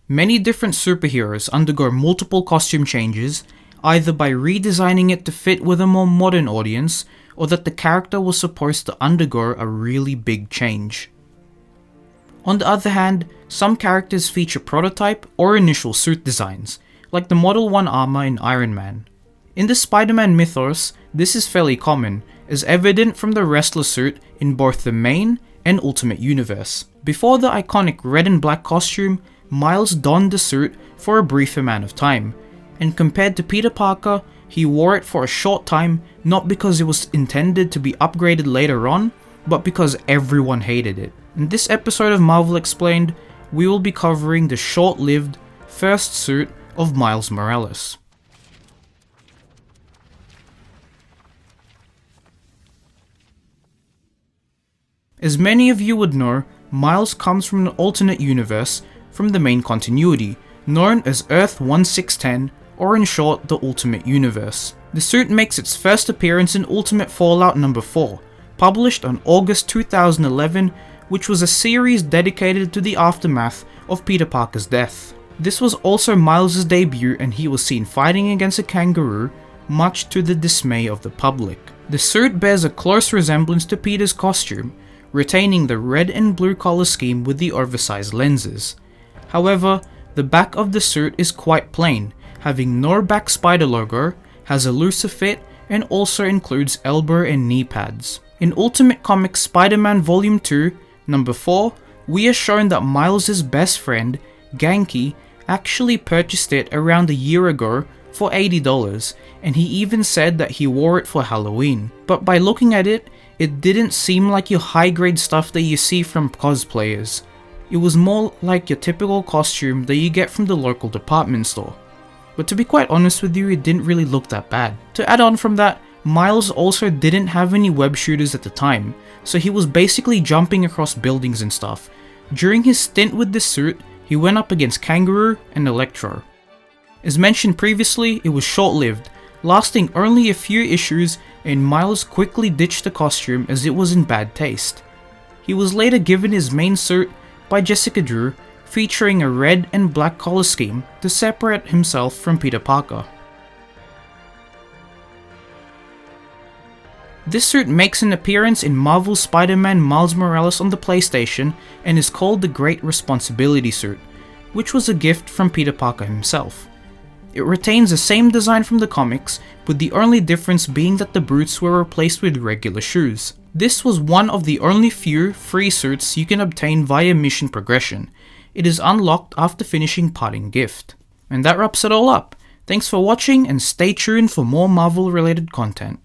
Many different superheroes undergo multiple costume changes, either by redesigning it to fit with a more modern audience, or that the character was supposed to undergo a really big change. On the other hand, some characters feature prototype or initial suit designs, like the Model 1 armor in Iron Man. In the Spider-Man mythos, this is fairly common, as evident from the wrestler suit in both the main and Ultimate Universe. Before the iconic red and black costume, Miles donned the suit for a brief amount of time, and compared to Peter Parker, he wore it for a short time, not because it was intended to be upgraded later on, but because everyone hated it. In this episode of Marvel Explained, we will be covering the short-lived first suit of Miles Morales. As many of you would know, Miles comes from an alternate universe from the main continuity, known as Earth 1610, or in short, the Ultimate Universe. The suit makes its first appearance in Ultimate Fallout No. 4, published on August 2011, which was a series dedicated to the aftermath of Peter Parker's death. This was also Miles' debut, and he was seen fighting against a kangaroo, much to the dismay of the public. The suit bears a close resemblance to Peter's costume, retaining the red and blue color scheme with the oversized lenses. However, the back of the suit is quite plain, having no back spider logo, has a looser fit, and also includes elbow and knee pads. In Ultimate Comics Spider-Man Volume 2, Number 4, we are shown that Miles' best friend, Genki, actually purchased it around a year ago for $80, and he even said that he wore it for Halloween. But by looking at it, it didn't seem like your high-grade stuff that you see from cosplayers. It was more like your typical costume that you get from the local department store. But to be quite honest with you, it didn't really look that bad. To add on from that, Miles also didn't have any web shooters at the time, so he was basically jumping across buildings and stuff. During his stint with this suit, he went up against Kangaroo and Electro. As mentioned previously, it was short-lived, lasting only a few issues, and Miles quickly ditched the costume as it was in bad taste. He was later given his main suit by Jessica Drew, featuring a red and black color scheme to separate himself from Peter Parker. This suit makes an appearance in Marvel's Spider-Man Miles Morales on the PlayStation and is called the Great Responsibility Suit, which was a gift from Peter Parker himself. It retains the same design from the comics, with the only difference being that the boots were replaced with regular shoes. This was one of the only few free suits you can obtain via mission progression. It is unlocked after finishing Parting Gift. And that wraps it all up. Thanks for watching and stay tuned for more Marvel related content.